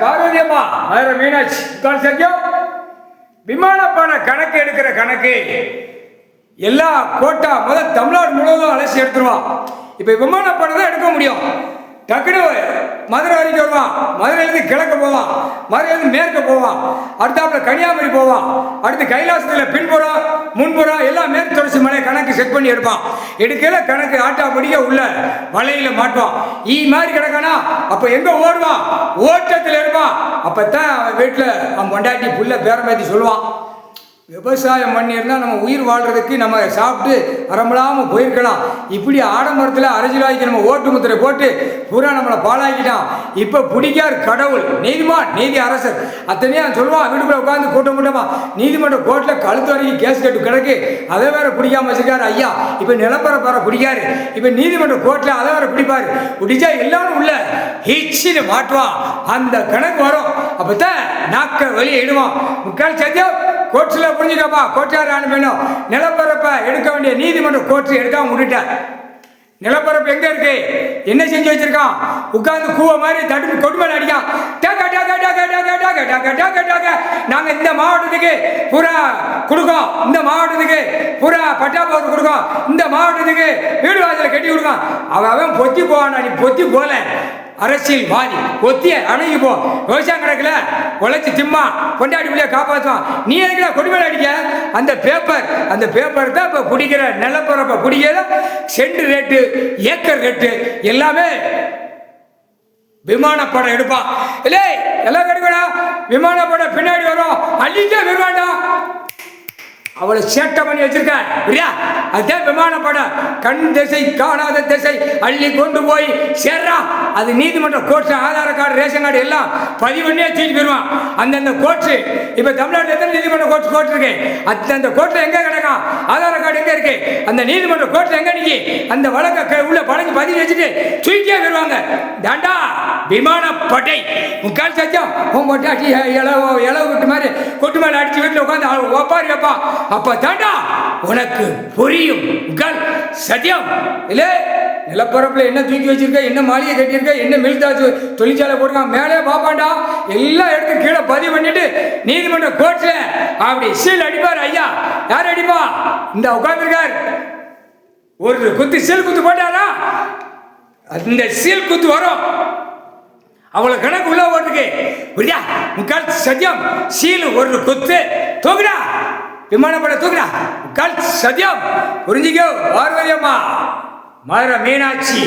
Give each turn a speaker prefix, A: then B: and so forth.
A: பார்வதி அம்மா மதுரை மீனாட்சி உட்கார் சத்தியம். விமானப்பண கணக்கு எடுக்கிற கணக்கு எல்லா கோட்டா முதல் தமிழ்நாடு முழுவதும் அலசி எடுத்துருவான். இப்போ விமானப்பணம் தான் எடுக்க முடியும். டக்குனு மதுரை வரைக்கும் வருவான், மதுரையிலேருந்து கிழக்கு போவான், மதுரையிலேருந்து மேற்கு போவான், அடுத்தாப்புல கன்னியாகுமரி போவான், அடுத்து கைலாசத்தில் பின்புறம் முன்புறம் எல்லாம் மேற்கு தொடர்ச்சி மலை கணக்கு செட் பண்ணி எடுப்பான். எடுக்கல கணக்கு ஆட்டா படிக்க உள்ள வலையில் மாட்டுவான். மாதிரி கிடக்கானா அப்போ எங்கே ஓடுவான்? ஓட்டத்தில் இருப்பான். அப்போ தான் வீட்டில் அவன் கொண்டாட்டி புள்ள பேரம்பேத்தி சொல்லுவான், விவசாயம் பண்ணியிருந்தால் நம்ம உயிர் வாழ்கிறதுக்கு நம்ம சாப்பிட்டு அரம்பலாமல் போயிருக்கலாம். இப்படி ஆடம்பரத்தில் அரசியல்வாதிக்கு நம்ம ஓட்டு முத்திரை போட்டு பூரா நம்மளை பாழாக்கிட்டான். இப்போ பிடிக்கார் கடவுள் நீதிமான் நீதி அரசர் அத்தனையும் சொல்லுவான். வீட்டுக்குள்ளே உட்காந்து கூட்டம் கூட்டமா நீதிமன்ற கோர்ட்டில் கழுத்து வரைக்கும் கேஸ் கட்டு கிடக்கு, அதை வேற பிடிக்காம வச்சிருக்காரு ஐயா. இப்போ நிலப்பரப்பார பிடிக்காரு, இப்போ நீதிமன்ற கோர்ட்டில் அதை வேற பிடிப்பாரு. பிடிச்சா எல்லாரும் உள்ள ஹிச்சின்னு மாட்டுவான். அந்த கணக்கு வரும். அப்போ தான் நாக்க வெளியே இடுவான். முக்கால் சத்தியம் கோர்ட்ஸில் புரிஞ்சுக்கப்பா. கோர்ட்டார் அனுப்பணும். நிலப்பரப்பை எடுக்க வேண்டிய நீதிமன்ற கோர்ட்டு எடுக்காம விட்டுட்டார். நிலப்பரப்பு எங்க இருக்கு? என்ன செஞ்சு வச்சிருக்கான்? உட்கார்ந்து கூவ மாதிரி தட்டு கொட்டு மேல அடிக்கான். நாங்க இந்த மாவட்டத்துக்கு புறா கொடுக்கோம், இந்த மாவட்டத்துக்கு புறா பட்டா போட்டு கொடுக்கோம், இந்த மாவட்டத்துக்கு வீடு வாசல கட்டி கொடுக்கோம். அவன் பொத்தி போவான். நீ பொத்தி போல அரசியல்வாதி ஒத்திய அணுகி போ. விவசாயம் கிடக்கல உழைச்சி திம்மா கொண்டாடி பிள்ளைய காப்பாற்றுவான். நீ எதுக்குல கொடிமேல அடிக்க? அந்த பேப்பர் தான் இப்போ பிடிக்கிற நிலப்பரப்பை பிடிக்கிற சென்ட் ரேட்டு ஏக்கர் ரேட்டு எல்லாமே விமானப்படம் எடுப்பான். இல்லை எல்லாம் கிடைக்கடா விமானப்படம் பின்னாடி வரும். அள்ளிட்டே வருவாண்டா. அவளை சேட்டை பண்ணி வச்சிருக்க அதுதான் விமானப்படம். கண் திசை காணாத திசை அள்ளி கொண்டு போய் சேர்றா. அது நீதிமன்ற கோர்ட்டு ஆதார கார்டு ரேஷன் கார்டு எல்லாம் பதிவு பண்ணியே தூக்கிட்டு போயிடுவான். அந்தந்த கோர்ட்டு இப்போ தமிழ்நாட்டில் எத்தனை நீதிமன்ற கோர்ட் இருக்கு? அந்த கோர்ட்டில் எங்கே கிடக்கும்? ஆதார கார்டு எங்கே இருக்கு? அந்த நீதிமன்ற கோர்ட்டில் எங்கே நிற்கி அந்த வழக்கை உள்ள பழங்கி பதிவு வச்சுட்டு தூக்கியே போயிடுவாங்க. தாண்டா விமானப்படை முக்கால் சத்தியம் பொட்டாட்டி இளவு விட்டு மாதிரி கொட்டு மேலே அடிச்சு வீட்டில் உட்காந்து ஒப்பாரி வைப்பா. அப்ப தாண்டா உனக்கு புரியும். சத்தியம் இல்லை நிலப்பரப்புல என்ன தூக்கி வச்சிருக்க, என்ன மாளிகை கட்டியிருக்க, என்ன மில்தாச்சு தொழிற்சாலை போட்டிருக்கான் மேலே பாப்பாண்டா. எல்லாம் எடுத்து கீழே பதிவு பண்ணிட்டு நீதிமன்ற கோர்ட்ல அப்படி சீல் அடிப்பார் ஐயா. யார் அடிப்பா? இந்த உட்கார்ந்துருக்கார். ஒரு குத்து சீல் குத்து போட்டாரா அந்த சீல் குத்து வரும். அவளை கணக்கு உள்ள ஓட்டுக்கு புரியா? முக்கால் சத்தியம் சீல் ஒரு குத்து தூக்குடா விமானப்பட தூக்குடா. முக்கால் சத்தியம் புரிஞ்சுக்கோ. பார்வதி அம்மா மதுரை மீனாட்சி.